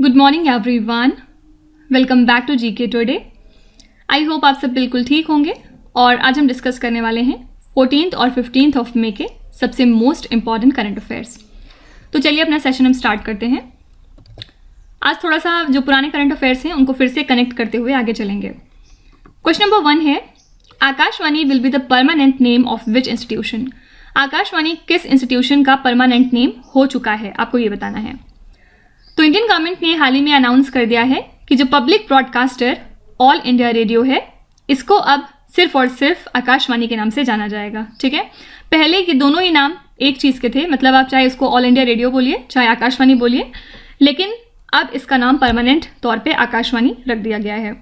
Good morning everyone, welcome back to GK today. I hope आप सब बिल्कुल ठीक होंगे और आज हम डिस्कस करने वाले हैं 14th और 15th ऑफ मई के सबसे मोस्ट इम्पॉर्टेंट करंट अफेयर्स। तो चलिए अपना सेशन हम स्टार्ट करते हैं। आज थोड़ा सा जो पुराने करंट अफेयर्स हैं उनको फिर से कनेक्ट करते हुए आगे चलेंगे। क्वेश्चन नंबर 1 है, Akashvani will be the permanent name of which institution. Akashvani किस इंस्टीट्यूशन का परमानेंट नेम हो चुका है, आपको ये बताना है। तो इंडियन गवर्नमेंट ने हाल ही में अनाउंस कर दिया है कि जो public broadcaster all India radio है, इसको अब सिर्फ और सिर्फ आकाशवाणी के नाम से जाना जाएगा। ठीक है, पहले ये दोनों ही नाम एक चीज़ के थे, मतलब आप चाहे उसको ऑल इंडिया रेडियो बोलिए चाहे आकाशवाणी बोलिए, लेकिन अब इसका नाम परमानेंट तौर पे आकाशवाणी रख दिया गया है।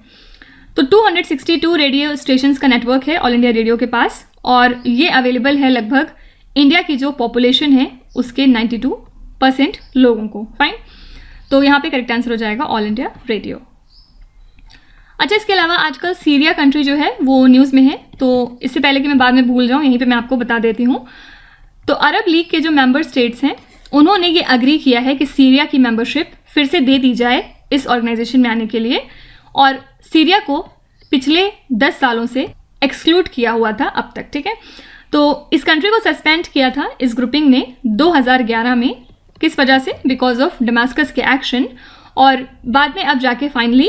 तो 262 रेडियो स्टेशंस का नेटवर्क है ऑल इंडिया रेडियो के पास और ये अवेलेबल है लगभग इंडिया की जो पॉपुलेशन है उसके 92% लोगों को। फाइन, तो यहाँ पे करेक्ट आंसर हो जाएगा ऑल इंडिया रेडियो। अच्छा, इसके अलावा आजकल सीरिया कंट्री जो है वो न्यूज़ में है, तो इससे पहले कि मैं बाद में भूल जाऊँ यहीं पे मैं आपको बता देती हूँ। तो अरब लीग के जो मेंबर स्टेट्स हैं उन्होंने ये अग्री किया है कि सीरिया की मेंबरशिप फिर से दे दी जाए इस ऑर्गेनाइजेशन में आने के लिए, और सीरिया को पिछले 10 सालों से एक्सक्लूड किया हुआ था अब तक। ठीक है, तो इस कंट्री को सस्पेंड किया था इस ग्रुपिंग ने 2011 में। किस वजह से? बिकॉज ऑफ डमास्कस के एक्शन, और बाद में अब जाके फाइनली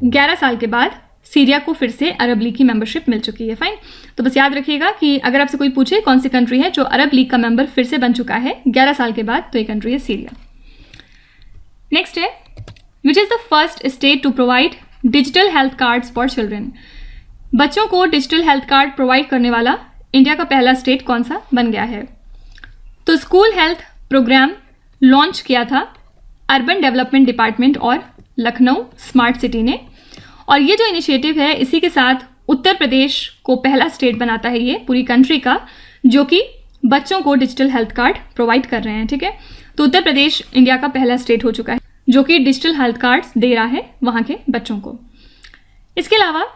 11 साल के बाद सीरिया को फिर से अरब लीग की मेंबरशिप मिल चुकी है। फाइन, तो बस याद रखिएगा कि अगर आपसे कोई पूछे कौन सी कंट्री है जो अरब लीग का मेंबर फिर से बन चुका है 11 साल के बाद, तो ये कंट्री है सीरिया। नेक्स्ट है, which is the first state to provide digital health cards for children. बच्चों को डिजिटल हेल्थ कार्ड प्रोवाइड करने वाला इंडिया का पहला स्टेट कौन सा बन गया है? तो स्कूल हेल्थ प्रोग्राम लॉन्च किया था अर्बन डेवलपमेंट डिपार्टमेंट और लखनऊ स्मार्ट सिटी ने, और ये जो इनिशिएटिव है इसी के साथ उत्तर प्रदेश को पहला स्टेट बनाता है ये पूरी कंट्री का, जो कि बच्चों को डिजिटल हेल्थ कार्ड प्रोवाइड कर रहे हैं। ठीक है, तो उत्तर प्रदेश इंडिया का पहला स्टेट हो चुका है जो कि डिजिटल हेल्थ कार्ड्स दे रहा है वहाँ के बच्चों को। इसके अलावा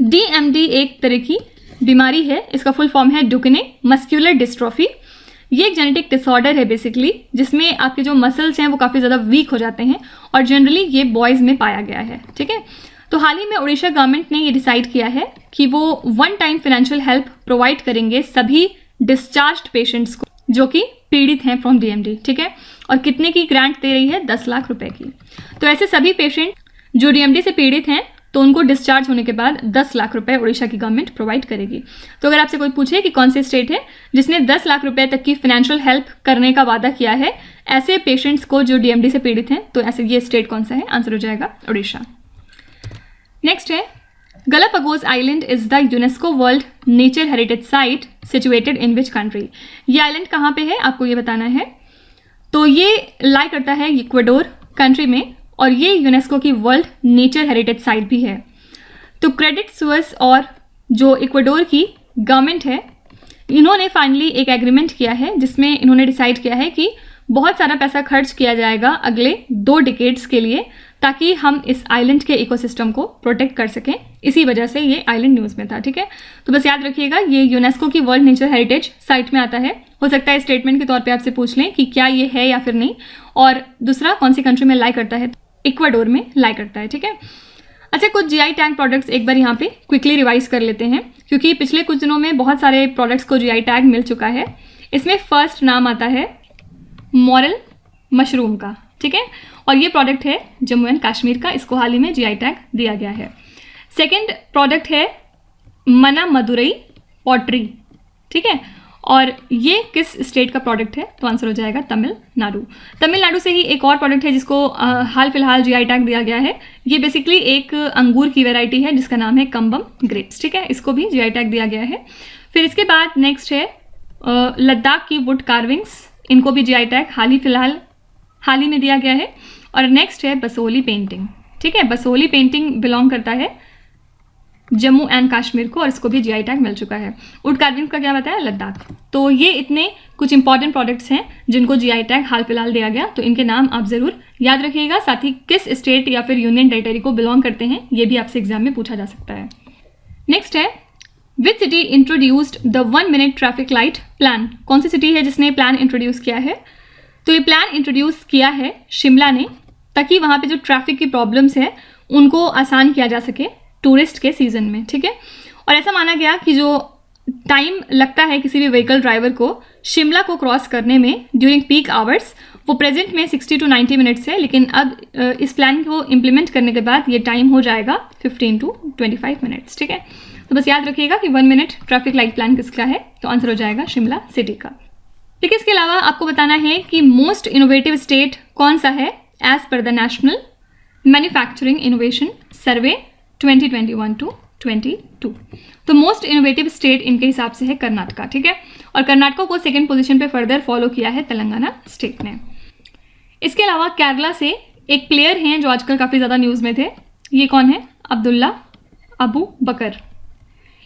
DMD एक तरह की बीमारी है, इसका फुल फॉर्म है डुकेने मस्कुलर डिस्ट्रॉफी। ये एक जेनेटिक डिसऑर्डर है बेसिकली, जिसमें आपके जो मसल्स हैं वो काफ़ी ज़्यादा वीक हो जाते हैं और जनरली ये बॉयज़ में पाया गया है। ठीक है, तो हाल ही में उड़ीसा गवर्नमेंट ने ये डिसाइड किया है कि वो 1 टाइम फाइनेंशियल हेल्प प्रोवाइड करेंगे सभी डिस्चार्ज्ड पेशेंट्स को जो कि पीड़ित हैं फ्रॉम DMD। ठीक है, और कितने की ग्रांट दे रही है? 10 लाख रुपए की। तो ऐसे सभी पेशेंट जो DMD से पीड़ित हैं तो उनको डिस्चार्ज होने के बाद 10 लाख रुपए उड़ीसा की गवर्नमेंट प्रोवाइड करेगी। तो अगर आपसे कोई पूछे कि कौन से स्टेट है जिसने 10 लाख रुपए तक की फाइनेंशियल हेल्प करने का वादा किया है ऐसे पेशेंट्स को जो DMD से पीड़ित हैं, तो ऐसे ये स्टेट कौन सा है? आंसर हो जाएगा उड़ीसा। नेक्स्ट है, Galapagos island is the UNESCO world nature heritage site situated in which country. ये आइलैंड कहाँ पे है आपको ये बताना है। तो ये लाई करता है इक्वाडोर कंट्री में, और ये यूनेस्को की वर्ल्ड नेचर हेरिटेज साइट भी है। तो क्रेडिट सुइस और जो इक्वाडोर की गवर्नमेंट है, इन्होंने फाइनली एक एग्रीमेंट किया है जिसमें इन्होंने डिसाइड किया है कि बहुत सारा पैसा खर्च किया जाएगा अगले 2 डिकेड्स के लिए, ताकि हम इस आइलैंड के इकोसिस्टम को प्रोटेक्ट कर सकें। इसी वजह से ये आइलैंड न्यूज़ में था। ठीक है, तो बस याद रखिएगा ये यूनेस्को की वर्ल्ड नेचर हेरिटेज साइट में आता है। हो सकता है स्टेटमेंट के तौर पे आपसे पूछ लें कि क्या ये है या फिर नहीं, और दूसरा कौन सी कंट्री में लाई करता है? इक्वाडोर में लाई करता है। ठीक है, अच्छा, कुछ GI टैग प्रोडक्ट्स एक बार यहाँ पे क्विकली रिवाइज कर लेते हैं, क्योंकि पिछले कुछ दिनों में बहुत सारे प्रोडक्ट्स को GI टैग मिल चुका है। इसमें फर्स्ट नाम आता है मॉरल मशरूम का। ठीक है, और ये प्रोडक्ट है जम्मू एंड कश्मीर का, इसको हाल ही में GI टैग दिया गया है। सेकेंड प्रोडक्ट है मना मदुरई पॉटरी। ठीक है, और ये किस स्टेट का प्रोडक्ट है? तो आंसर हो जाएगा तमिलनाडु। तमिलनाडु से ही एक और प्रोडक्ट है जिसको हाल फिलहाल GI टैग दिया गया है। ये बेसिकली एक अंगूर की वैरायटी है जिसका नाम है कम्बम ग्रेप्स। ठीक है, इसको भी GI टैग दिया गया है। फिर इसके बाद नेक्स्ट है लद्दाख की वुड कार्विंग्स, इनको भी GI टैग हाल ही में दिया गया है। और नेक्स्ट है बसोली पेंटिंग। ठीक है, बसोली पेंटिंग बिलोंग करता है जम्मू एंड कश्मीर को, और इसको भी GI टैग मिल चुका है। वुड कार्विंग का क्या बताया? लद्दाख। तो ये इतने कुछ इंपॉर्टेंट प्रोडक्ट्स हैं जिनको GI टैग हाल फिलहाल दिया गया, तो इनके नाम आप ज़रूर याद रखिएगा। साथ ही किस स्टेट या फिर यूनियन टेरिटरी को बिलोंग करते हैं ये भी आपसे एग्जाम में पूछा जा सकता है। नेक्स्ट है, which city introduced the 1 minute traffic light plan. कौन सी सिटी है जिसने प्लान इंट्रोड्यूस किया है? तो ये प्लान इंट्रोड्यूस किया है शिमला ने, ताकि वहाँ पे जो ट्रैफिक की प्रॉब्लम्स है उनको आसान किया जा सके टूरिस्ट के सीज़न में, ठीक है। और ऐसा माना गया कि जो टाइम लगता है किसी भी व्हीकल ड्राइवर को शिमला को क्रॉस करने में ड्यूरिंग पीक आवर्स, वो प्रेजेंट में 60 to 90 मिनट्स है, लेकिन अब इस प्लान को इम्प्लीमेंट करने के बाद ये टाइम हो जाएगा 15 to 25 मिनट्स, ठीक है। तो बस याद रखिएगा कि 1 मिनट ट्रैफिक लाइट प्लान किसका है, तो आंसर हो जाएगा शिमला सिटी का। ठीक है, इसके अलावा आपको बताना है कि मोस्ट इनोवेटिव स्टेट कौन सा है as per the national manufacturing innovation survey 2021-22। तो मोस्ट इनोवेटिव स्टेट इनके हिसाब से है कर्नाटका, ठीक है। और कर्नाटका को सेकंड पोजीशन पे फर्दर फॉलो किया है तेलंगाना स्टेट ने। इसके अलावा केरला से एक प्लेयर हैं जो आजकल काफ़ी ज़्यादा न्यूज़ में थे। ये कौन है? अब्दुल्ला अबू बकर।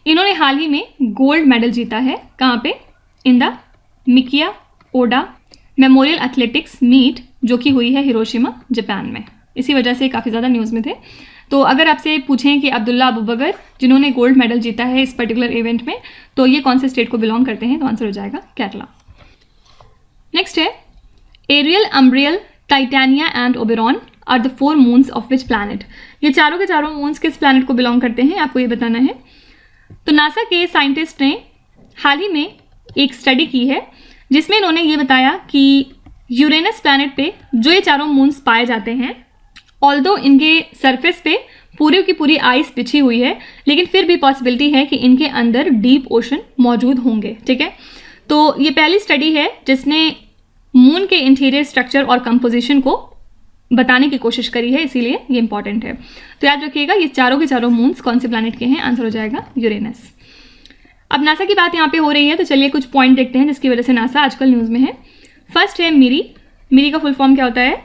इन्होंने हाल ही में गोल्ड मेडल जीता है। कहाँ पे? In the Mikio Oda memorial athletics meet, जो कि हुई है हिरोशिमा जापान में। इसी वजह से काफ़ी ज़्यादा न्यूज़ में थे। तो अगर आपसे पूछें कि अब्दुल्ला अबू बकर जिन्होंने गोल्ड मेडल जीता है इस पर्टिकुलर इवेंट में, तो ये कौन से स्टेट को बिलोंग करते हैं, तो आंसर हो जाएगा केरला। नेक्स्ट है Ariel, Umbriel, Titania and Oberon are the 4 moons of which planet. ये चारों के चारों मून्स किस प्लैनेट को बिलोंग करते हैं, आपको ये बताना है। तो नासा के साइंटिस्ट ने हाल ही में एक स्टडी की है जिसमें इन्होंने ये बताया कि यूरेनस प्लैनेट पे जो ये चारों मून्स पाए जाते हैं, ऑल्दो इनके सरफेस पे पूरी की पूरी आइस बिछी हुई है, लेकिन फिर भी पॉसिबिलिटी है कि इनके अंदर डीप ओशन मौजूद होंगे, ठीक है। तो ये पहली स्टडी है जिसने मून के इंटीरियर स्ट्रक्चर और कंपोजिशन को बताने की कोशिश करी है, इसीलिए ये इंपॉर्टेंट है। तो याद रखिएगा ये चारों के चारों मून्स कौन से प्लैनेट के हैं, आंसर हो जाएगा यूरेनस। अब नासा की बात यहाँ पे हो रही है, तो चलिए कुछ पॉइंट देखते हैं जिसकी वजह से नासा आजकल न्यूज़ में है। फर्स्ट है मिरी। मिरी का फुल फॉर्म क्या होता है?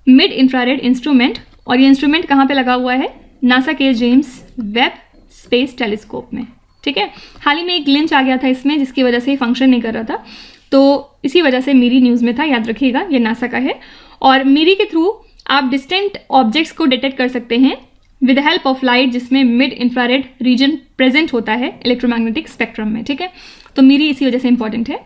Mid infrared instrument. और ये इंस्ट्रूमेंट कहाँ पे लगा हुआ है? नासा के जेम्स वेब स्पेस टेलीस्कोप में, ठीक है। हाल ही में एक ग्लिंच आ गया था इसमें जिसकी वजह से फंक्शन नहीं कर रहा था, तो इसी वजह से मिरी न्यूज़ में था, याद रखिएगा ये नासा का है। और मिरी के थ्रू आप डिस्टेंट ऑब्जेक्ट्स को डिटेक्ट कर सकते हैं विद हेल्प ऑफ लाइट, जिसमें मिड इंफ्रारेड रीजन प्रेजेंट होता है इलेक्ट्रोमैग्नेटिक स्पेक्ट्रम में, ठीक है। तो मिरी इसी वजह से इंपॉर्टेंट है।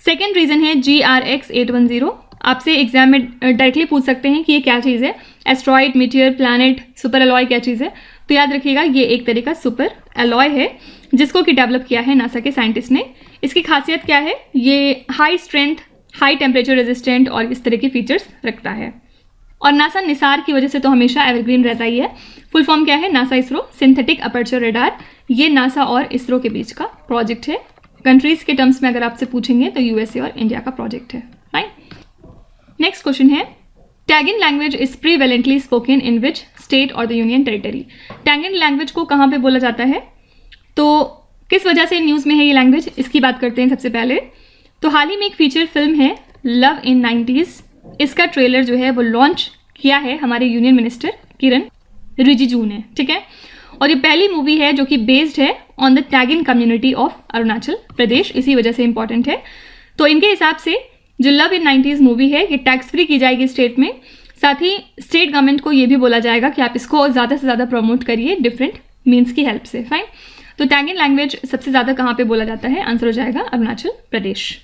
सेकेंड रीजन है GRX 810। आपसे एग्जाम में डायरेक्टली पूछ सकते हैं कि ये क्या चीज़ है, asteroid, meteor, planet, super alloy क्या चीज़ है। तो याद रखिएगा ये एक तरह का सुपर अलॉय है जिसको कि डेवलप किया है नासा के साइंटिस्ट ने। इसकी खासियत क्या है? ये high strength, high temperature resistant और इस तरह के फीचर्स रखता है। और नासा निसार की वजह से तो हमेशा एवरग्रीन रहता ही है। फुल फॉर्म क्या है? NASA ISRO synthetic aperture radar. ये नासा और इसरो के बीच का प्रोजेक्ट है। कंट्रीज के टर्म्स में अगर आपसे पूछेंगे तो USA और इंडिया का प्रोजेक्ट है, राइट। नेक्स्ट क्वेश्चन है Tagin language is prevalently spoken in which state और the union territory. Tagin language को कहाँ पे बोला जाता है, तो किस वजह से न्यूज़ में है ये लैंग्वेज, इसकी बात करते हैं सबसे पहले। तो हाल ही में एक फीचर फिल्म है लव इन 90s, इसका ट्रेलर जो है वो लॉन्च किया है हमारे यूनियन मिनिस्टर किरण रिजिजू ने, ठीक है। और ये पहली मूवी है जो कि बेस्ड है on the Tagin community of Arunachal Pradesh, इसी वजह से इंपॉर्टेंट है। तो इनके हिसाब से जो लव इन 90s मूवी है ये टैक्स फ्री की जाएगी स्टेट में। साथ ही स्टेट गवर्नमेंट को ये भी बोला जाएगा कि आप इसको ज़्यादा से ज़्यादा प्रमोट करिए डिफरेंट मीन्स की हेल्प से, फाइन। तो टैगिन लैंग्वेज सबसे ज़्यादा कहाँ पे बोला जाता है, आंसर हो जाएगा अरुणाचल प्रदेश।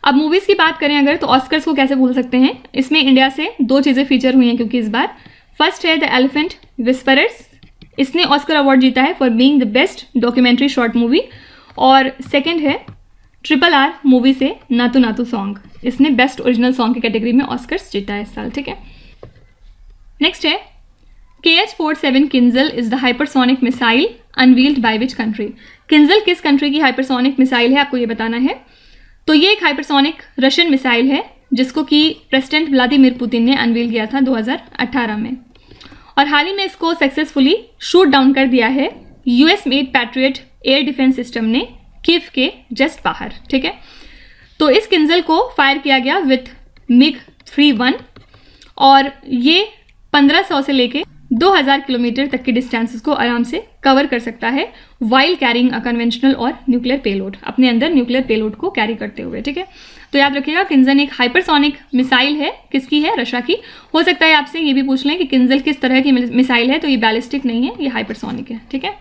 अब मूवीज़ की बात करें अगर, तो ऑस्कर्स को कैसे भूल सकते हैं। इसमें इंडिया से 2 चीज़ें फीचर हुई हैं क्योंकि इस बार फर्स्ट है द एलिफेंट विस्परर्स, इसने ऑस्कर अवार्ड जीता है for being the best documentary short movie. और सेकंड है RRR मूवी से नातू नातू सॉन्ग, इसने बेस्ट ओरिजिनल सॉन्ग की कैटेगरी में ऑस्कर्स जीता है इस साल, ठीक है। नेक्स्ट है KH-47 Kinjal is the hypersonic missile unveiled by which country. Kinjal किस कंट्री की हाइपरसोनिक मिसाइल है, आपको ये बताना है। तो ये एक हाइपरसोनिक रशियन मिसाइल है जिसको कि प्रेसिडेंट व्लादिमीर पुतिन ने अनवील किया था 2018 में। और हाल ही में इसको सक्सेसफुली शूट डाउन कर दिया है US made patriot air defence system ने कीव के जस्ट बाहर, ठीक है। तो इस किंजल को फायर किया गया विथ MiG-31 और ये 1500 से लेके 2000 किलोमीटर तक की डिस्टेंसेस को आराम से कवर कर सकता है वाइल कैरिंग अ कन्वेंशनल और न्यूक्लियर पेलोड, अपने अंदर न्यूक्लियर पेलोड को कैरी करते हुए, ठीक है। तो याद रखिएगा किंजल एक हाइपरसोनिक मिसाइल है, किसकी है, रशिया की। हो सकता है आपसे ये भी पूछ लें कि किंजल किस तरह की मिसाइल है, तो ये बैलिस्टिक नहीं है, ये हाइपरसोनिक है, ठीक है।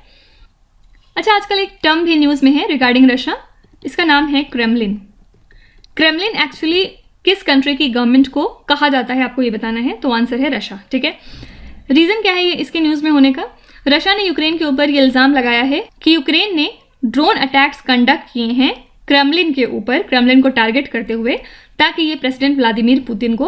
अच्छा, आजकल एक टर्म भी न्यूज़ में है रिगार्डिंग रशिया, इसका नाम है क्रेमलिन। क्रेमलिन एक्चुअली किस कंट्री की गवर्नमेंट को कहा जाता है, आपको ये बताना है। तो आंसर है रशिया। ठीक है, रीजन क्या है ये इसके न्यूज में होने का? रशिया ने यूक्रेन के ऊपर ये इल्जाम लगाया है कि यूक्रेन ने ड्रोन अटैक्स कंडक्ट किए हैं क्रेमलिन के ऊपर, क्रेमलिन को टारगेट करते हुए, ताकि ये प्रेसिडेंट व्लादिमीर पुतिन को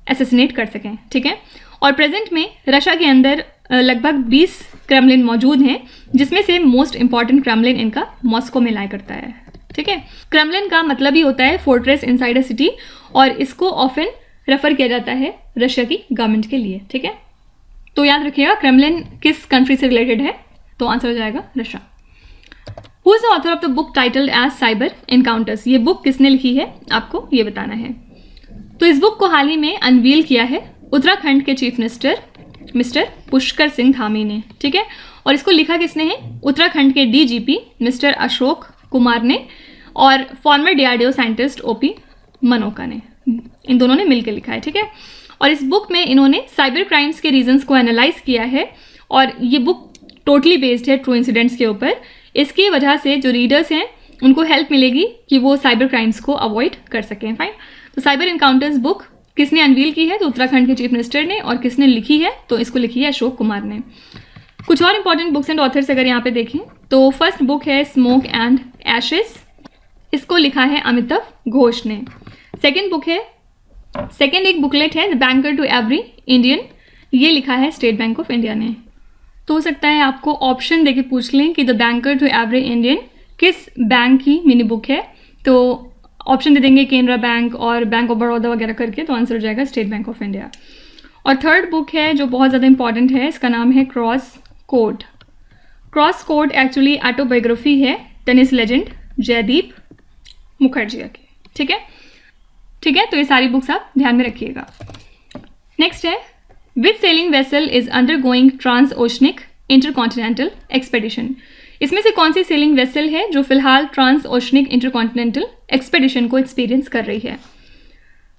असैसिनेट कर सकें। ठीक है, और प्रेजेंट में रशिया के अंदर लगभग 20 क्रेमलिन मौजूद हैं, जिसमें से मोस्ट इंपॉर्टेंट क्रेमलिन इनका मॉस्को में लाया करता है। ठीक है, क्रेमलिन का मतलब ही होता है फोर्ट्रेस इनसाइड अ सिटी, और इसको ऑफन रेफर किया जाता है रशिया की गवर्नमेंट के लिए। ठीक है, तो याद रखिएगा क्रेमलिन किस कंट्री से रिलेटेड है, तो आंसर हो जाएगा Russia. Who is the author of the book titled as cyber encounters? ये बुक किसने लिखी है, आपको ये बताना है। तो इस बुक को हाल ही में अनवील किया है उत्तराखंड के chief minister mister Pushkar Singh Dhami ने। ठीक है, और इसको लिखा किसने है? उत्तराखंड के डीजीपी मिस्टर अशोक कुमार ने और फॉर्मर डीआरडीओ साइंटिस्ट ओपी मनोका ने, इन दोनों ने मिलकर लिखा है। ठीक है, और इस बुक में इन्होंने साइबर क्राइम्स के रीजंस को एनालाइज किया है, और ये बुक टोटली बेस्ड है ट्रू इंसिडेंट्स के ऊपर। इसकी वजह से जो रीडर्स हैं उनको हेल्प मिलेगी कि वो साइबर क्राइम्स को अवॉइड कर सकें। फाइन, तो साइबर एनकाउंटर्स बुक किसने अनवील की है? तो उत्तराखंड के चीफ मिनिस्टर ने। और किसने लिखी है? तो इसको लिखी है अशोक कुमार ने। कुछ और इंपॉर्टेंट बुक्स एंड ऑथर्स अगर यहाँ पे देखें तो फर्स्ट बुक है स्मोक एंड एशेस, इसको लिखा है अमिताभ घोष ने। सेकेंड एक बुकलेट है the banker to every Indian, ये लिखा है स्टेट बैंक ऑफ इंडिया ने। तो हो सकता है आपको ऑप्शन देके पूछ लें कि the banker to every Indian किस बैंक की मिनी बुक है, तो ऑप्शन दे देंगे केनरा बैंक और बैंक ऑफ बड़ौदा वगैरह करके, तो आंसर हो जाएगा स्टेट बैंक ऑफ इंडिया। और थर्ड बुक है जो बहुत ज़्यादा इंपॉर्टेंट है, इसका नाम है cross court. Cross court actually autobiography है टेनिस लेजेंड जयदीप मुखर्जी की। ठीक है, तो ये सारी बुक्स आप ध्यान में रखिएगा। नेक्स्ट है which sailing vessel is undergoing trans oceanic intercontinental expedition? इसमें से कौन सी सेलिंग वेसल है जो फिलहाल ट्रांस ओशनिक इंटरकॉन्टिनेंटल एक्सपेडिशन को एक्सपीरियंस कर रही है?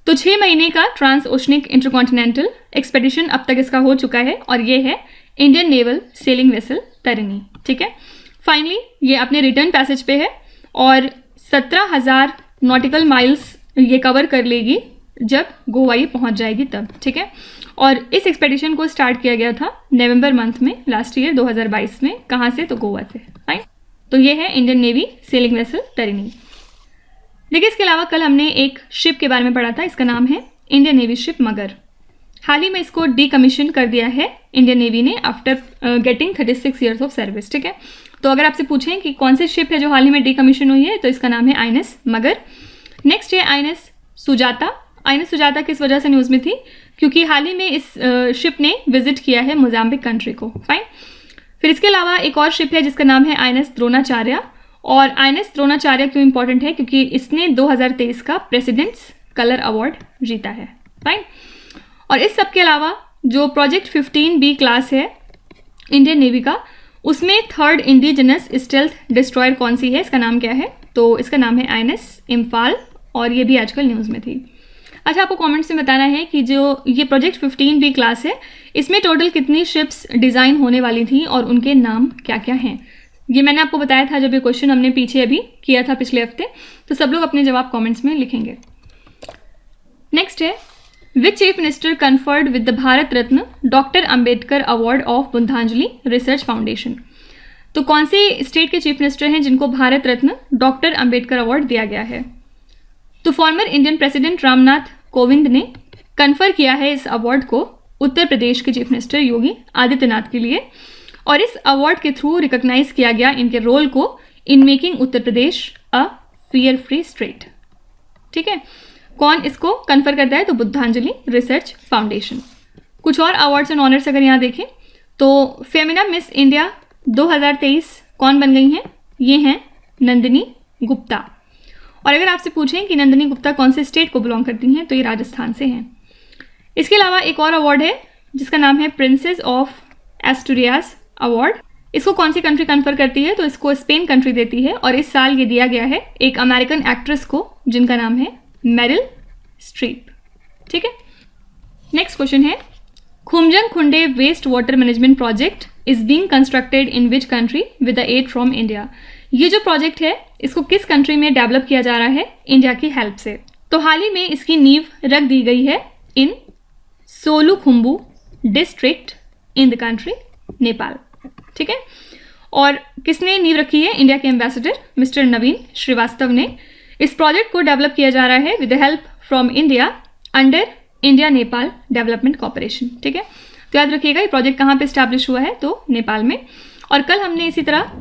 तो 6 महीने का ट्रांस ओशनिक इंटरकॉन्टिनेंटल एक्सपेडिशन अब तक इसका हो चुका है, और ये है Indian naval selling vessel Tarini. ठीक है, फाइनली ये अपने रिटर्न पैसेज पे है और 17,000 नॉटिकल माइल्स ये कवर कर लेगी जब गोवा ये पहुंच जाएगी तब। ठीक है, और इस एक्सपेडिशन को स्टार्ट किया गया था नवंबर मंथ में लास्ट ईयर 2022 में। कहाँ से? तो गोवा से। फाइन, तो ये है Indian navy selling vessel Tarini. देखिए, इसके अलावा कल हमने एक शिप के बारे में पढ़ा था, इसका नाम है इंडियन नेवी शिप मगर। हाल ही में इसको डीकमीशन कर दिया है इंडियन नेवी ने after getting 36 years of service. ठीक है, तो अगर आपसे पूछें कि कौन सी शिप है जो हाल ही में डीकमीशन हुई है, तो इसका नाम है आईएनएस मगर। नेक्स्ट है आईएनएस सुजाता। आईएनएस सुजाता किस वजह से न्यूज़ में थी? क्योंकि हाल ही में इस शिप ने विजिट किया है मोजाम्बिक कंट्री को। फाइन, फिर इसके अलावा एक और शिप है जिसका नाम है आईएनएस द्रोणाचार्य। और आईएनएस द्रोणाचार्य क्यों इंपॉर्टेंट है? क्योंकि इसने 2023 का प्रेसिडेंट्स कलर अवार्ड जीता है। फाइन, और इस सब के अलावा जो प्रोजेक्ट 15B क्लास है इंडियन नेवी का, उसमें थर्ड इंडिजिनस स्टेल्थ डिस्ट्रॉयर कौन सी है, इसका नाम क्या है? तो इसका नाम है आईएनएस इम्फाल, और ये भी आजकल न्यूज़ में थी। अच्छा, आपको कमेंट्स में बताना है कि जो ये प्रोजेक्ट 15B क्लास है इसमें टोटल कितनी शिप्स डिज़ाइन होने वाली थी और उनके नाम क्या क्या हैं। ये मैंने आपको बताया था जब ये क्वेश्चन हमने पीछे अभी किया था पिछले हफ्ते, तो सब लोग अपने जवाब कमेंट्स में लिखेंगे। नेक्स्ट है which chief minister conferred with the Bharat Ratna doctor Ambedkar award of Buddhanjali research foundation? तो कौन से स्टेट के चीफ मिनिस्टर हैं जिनको भारत रत्न डॉक्टर अंबेडकर अवार्ड दिया गया है? तो former Indian president Ramnath Kovind ने कन्फर किया है इस अवार्ड को उत्तर प्रदेश के चीफ मिनिस्टर योगी आदित्यनाथ के लिए, और इस अवार्ड के थ्रू रिकॉग्नाइज किया गया इनके रोल को in making Uttar Pradesh a fear free state. ठीक है, कौन इसको कन्फर करता है? तो बुद्धांजलि रिसर्च फाउंडेशन। कुछ और अवार्ड्स एंड ऑनर्स अगर यहाँ देखें तो फेमिना मिस इंडिया 2023 कौन बन गई हैं? ये हैं नंदिनी गुप्ता। और अगर आपसे पूछें कि नंदिनी गुप्ता कौन से स्टेट को बिलोंग करती हैं, तो ये राजस्थान से हैं। इसके अलावा एक और अवार्ड है जिसका नाम है प्रिंसेस ऑफ एस्टूरियास अवार्ड। इसको कौन सी कंट्री कन्फर करती है? तो इसको स्पेन कंट्री देती है, और इस साल ये दिया गया है एक अमेरिकन एक्ट्रेस को जिनका नाम है मेरिल स्ट्रीप। ठीक है, नेक्स्ट क्वेश्चन है Khumjung Khunde waste water management project is being constructed in which country with the aid from India? ये जो प्रोजेक्ट है इसको किस कंट्री में डेवलप किया जा रहा है इंडिया की हेल्प से? तो हाल ही में इसकी नींव रख दी गई है in Solukhumbu district in the country Nepal, ठीक है। और किसने नींव रखी है? इंडिया के एम्बेसडर मिस्टर नवीन श्रीवास्तव ने। इस प्रोजेक्ट को डेवलप किया जा रहा है with the help from India under India Nepal development corporation, ठीक है। तो याद रखिएगा ये प्रोजेक्ट कहाँ पे स्टैब्लिश हुआ है? तो नेपाल में। और कल हमने इसी तरह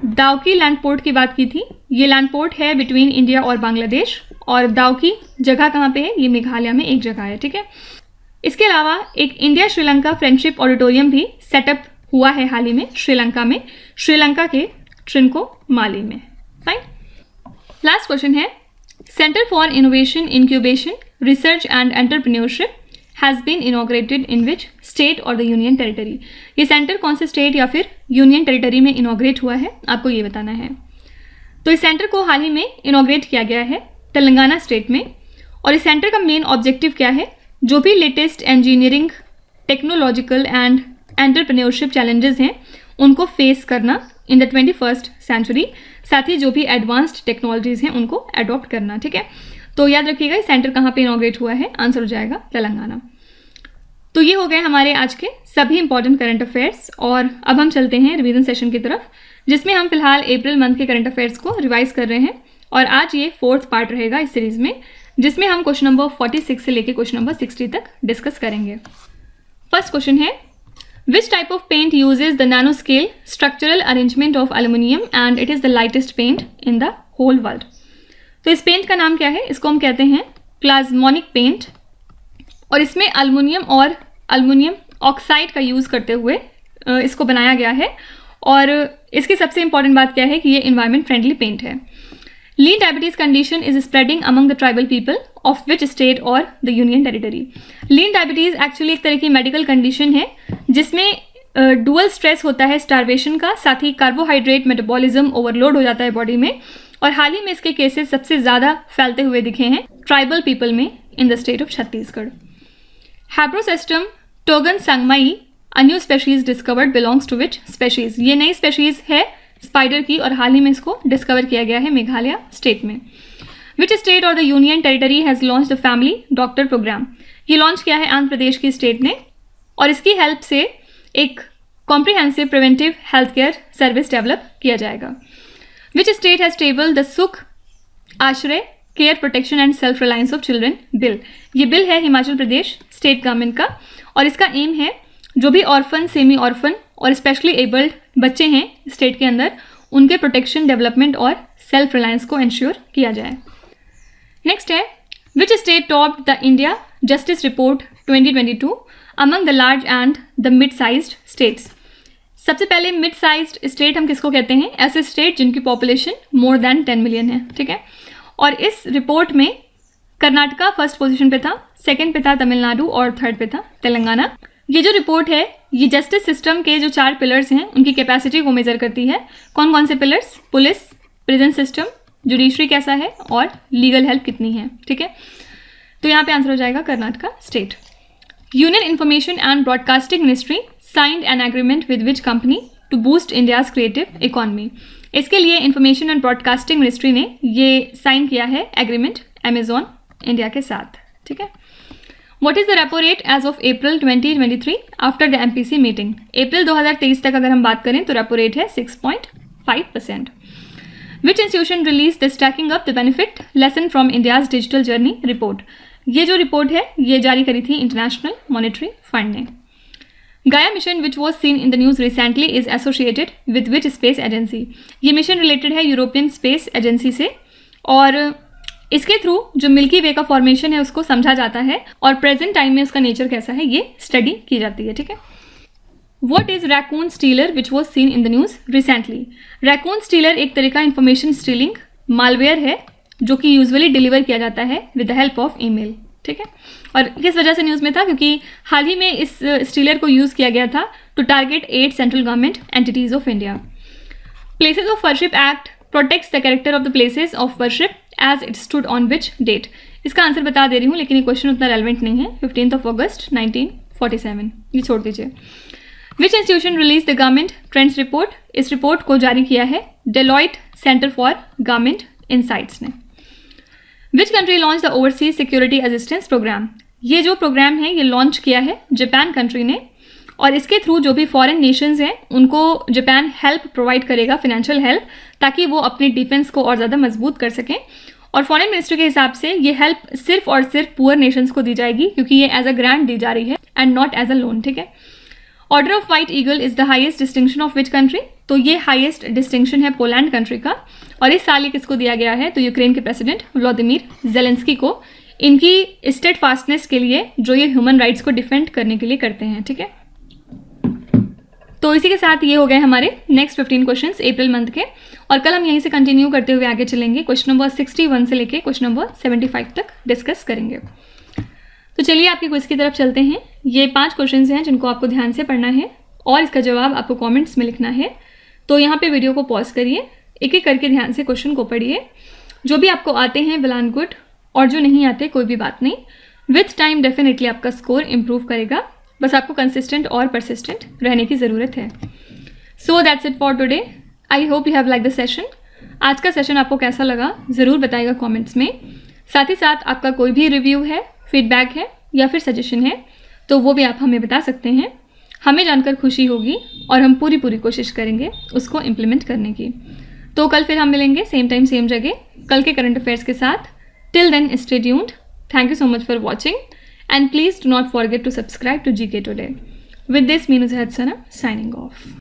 दाउकी लैंड पोर्ट की बात की थी। ये लैंड पोर्ट है बिटवीन इंडिया और बांग्लादेश, और दाउकी जगह कहाँ पे है? ये मेघालय में एक जगह है, ठीक है। इसके अलावा एक इंडिया श्रीलंका फ्रेंडशिप ऑडिटोरियम भी सेटअप हुआ है हाल ही में श्रीलंका में, श्रीलंका के ट्रिंकोमाली में। फाइन। लास्ट क्वेश्चन है, centre for innovation incubation research and entrepreneurship has been inaugurated in which state और द यूनियन टेरिटरी। ये सेंटर कौन से स्टेट या फिर यूनियन टेरिटरी में इनॉग्रेट हुआ है, आपको ये बताना है। तो इस सेंटर को हाल ही में इनॉग्रेट किया गया है तेलंगाना स्टेट में। और इस सेंटर का मेन ऑब्जेक्टिव क्या है? जो भी latest engineering, technological and entrepreneurship challenges हैं उनको फेस करना इन द 21st सेंचुरी, साथ ही जो भी एडवांस्ड टेक्नोलॉजीज हैं उनको अडॉप्ट करना, ठीक है। तो याद रखिएगा ये सेंटर कहाँ पे इनॉग्रेट हुआ है? आंसर हो जाएगा तेलंगाना। तो ये हो गए हमारे आज के सभी इंपॉर्टेंट करंट अफेयर्स। और अब हम चलते हैं रिवीजन सेशन की तरफ, जिसमें हम फिलहाल अप्रैल मंथ के करंट अफेयर्स को रिवाइज कर रहे हैं। और आज ये 4th पार्ट रहेगा इस सीरीज में, जिसमें हम क्वेश्चन नंबर 46 से लेकर क्वेश्चन नंबर 60 तक डिस्कस करेंगे। फर्स्ट क्वेश्चन है, which type of paint uses the nano scale structural arrangement of aluminium and it is the lightest paint in the whole world. तो इस पेंट का नाम क्या है? इसको हम कहते हैं प्लाज्मोनिक पेंट। और इसमें एल्युमिनियम और एल्युमिनियम ऑक्साइड का यूज़ करते हुए इसको बनाया गया है। और इसकी सबसे इंपॉर्टेंट बात क्या है कि ये इन्वायरमेंट फ्रेंडली पेंट है। Lean diabetes condition is spreading among the tribal people of which state और the union territory. Lean diabetes actually एक तरह की मेडिकल कंडीशन है जिसमें डुअल स्ट्रेस होता है स्टारवेशन का, साथ ही कार्बोहाइड्रेट मेटाबॉलिज्म ओवरलोड हो जाता है बॉडी में। और हाल ही में इसके केसेस सबसे ज़्यादा फैलते हुए दिखे हैं ट्राइबल पीपल में in the state of Chhattisgarh. हैप्रोसेस्टम टोगन संगमाई a new species discovered belongs to which species. ये नई स्पेशीज है स्पाइडर की और हाल ही में इसको डिस्कवर किया गया है मेघालय स्टेट में। विच स्टेट और the union territory has launch the family doctor programme. ये लॉन्च किया है आंध्र प्रदेश की स्टेट ने, और इसकी हेल्प से एक comprehensive preventive health care service develop किया जाएगा। Which state has table the सुख आश्रय care protection and self reliance of children bill. ये बिल है हिमाचल प्रदेश स्टेट गवर्नमेंट का, और इसका एम है जो भी ऑर्फन, सेमी ऑर्फन और स्पेशली एबल्ड बच्चे हैं स्टेट के अंदर, उनके प्रोटेक्शन, डेवलपमेंट और सेल्फ रिलायंस को इंश्योर किया जाए। नेक्स्ट है, which state topped the India justice report 2022 among the large and the mid sized states. सबसे पहले मिड साइज्ड स्टेट हम किसको कहते हैं? ऐसे स्टेट जिनकी पॉपुलेशन मोर देन 10 मिलियन है, ठीक है। और इस रिपोर्ट में कर्नाटका फर्स्ट पोजीशन पे था, सेकंड पे था तमिलनाडु और थर्ड पे था तेलंगाना। ये जो रिपोर्ट है ये जस्टिस सिस्टम के जो 4 पिलर्स हैं उनकी कैपेसिटी को मेजर करती है। कौन कौन से pillars? Police, prison system, judiciary कैसा है और लीगल हेल्प कितनी है, ठीक है। तो यहाँ पे आंसर हो जाएगा Karnataka state. Union information and broadcasting ministry signed an agreement with which company to boost India's creative economy. इसके लिए इंफॉर्मेशन एंड ब्रॉडकास्टिंग मिनिस्ट्री ने ये साइन किया है एग्रीमेंट अमेजॉन इंडिया के साथ, ठीक है। What is the repo rate as of April 2023 after the MPC meeting? अप्रैल 2023 तक अगर हम बात करें तो रेपो रेट है 6.5%. Which institution released the stacking up the benefit lesson from India's digital journey report? ये जो रिपोर्ट है ये जारी करी थी इंटरनेशनल मॉनेटरी फंड ने। गाया mission which was seen in the news recently is associated with which space agency. ये मिशन रिलेटेड है यूरोपियन स्पेस एजेंसी से, और इसके थ्रू जो मिल्की वे का फॉर्मेशन है उसको समझा जाता है और प्रेजेंट टाइम में उसका नेचर कैसा है ये स्टडी की जाती है, ठीक है। What is raccoon stealer which was seen in the news recently? raccoon stealer एक तरह का इंफॉर्मेशन स्टीलिंग मालवेयर है जो कि यूजुअली डिलीवर किया जाता है with the help of email, ठीक है। और किस वजह से न्यूज़ में था? क्योंकि हाल ही में इस स्टीलर को यूज़ किया गया था to target 8 central government entities of India. Places of worship act protects the character of the places of worship as it stood on which date. इसका आंसर बता दे रही हूँ लेकिन ये क्वेश्चन उतना रेलिवेंट नहीं है। 15 अगस्त 1947, ये छोड़ दीजिए। Which institution release the government trends report? इस रिपोर्ट को जारी किया है Deloitte centre for government insights ने। Which country launch the overseas security assistance programme? ये जो प्रोग्राम है ये लॉन्च किया है जापान कंट्री ने, और इसके थ्रू जो भी फॉरेन नेशंस हैं उनको जापान हेल्प प्रोवाइड करेगा, फाइनेंशियल हेल्प, ताकि वो अपनी डिफेंस को और ज़्यादा मजबूत कर सकें। और फॉरेन मिनिस्ट्री के हिसाब से ये हेल्प सिर्फ और सिर्फ पुअर नेशंस को दी जाएगी, क्योंकि ये एज अ ग्रांट दी जा रही है and not as a loan, ठीक है। Order of white eagle is the highest distinction of which country? तो ये हाईएस्ट डिस्टिंक्शन है पोलैंड कंट्री का, और इस साल ये किसको दिया गया है? तो यूक्रेन के प्रेसिडेंट व्लादिमीर जेलेंस्की को, इनकी स्टेट फास्टनेस के लिए जो ये ह्यूमन राइट्स को डिफेंड करने के लिए करते हैं, ठीक है। तो इसी के साथ ये हो गए हमारे नेक्स्ट 15 क्वेश्चंस अप्रैल मंथ के, और कल हम यहीं से कंटिन्यू करते हुए आगे चलेंगे, क्वेश्चन नंबर 61 से लेके क्वेश्चन नंबर 75 तक डिस्कस करेंगे। तो चलिए आपके क्विज की तरफ चलते हैं। ये 5 क्वेश्चंस हैं जिनको आपको ध्यान से पढ़ना है और इसका जवाब आपको कमेंट्स में लिखना है। तो यहाँ पे वीडियो को पॉज करिए, एक एक करके ध्यान से क्वेश्चन को पढ़िए। जो भी आपको आते हैं वेल एंड गुड, और जो नहीं आते कोई भी बात नहीं, विथ टाइम डेफिनेटली आपका स्कोर इंप्रूव करेगा, बस आपको कंसिस्टेंट और परसिस्टेंट रहने की ज़रूरत है। So that's it for today. I hope you have like the session. आज का सेशन आपको कैसा लगा ज़रूर बताइएगा कमेंट्स में। साथ ही साथ आपका कोई भी रिव्यू है, फीडबैक है या फिर सजेशन है तो वो भी आप हमें बता सकते हैं। हमें जानकर खुशी होगी और हम पूरी कोशिश करेंगे उसको इम्प्लीमेंट करने की। तो कल फिर हम मिलेंगे सेम टाइम सेम जगह, कल के करंट अफेयर्स के साथ। Till then stay tuned. Thank you so much for watching, and please do not forget to subscribe to GK Today. With this, me Nuzhat Sana signing off.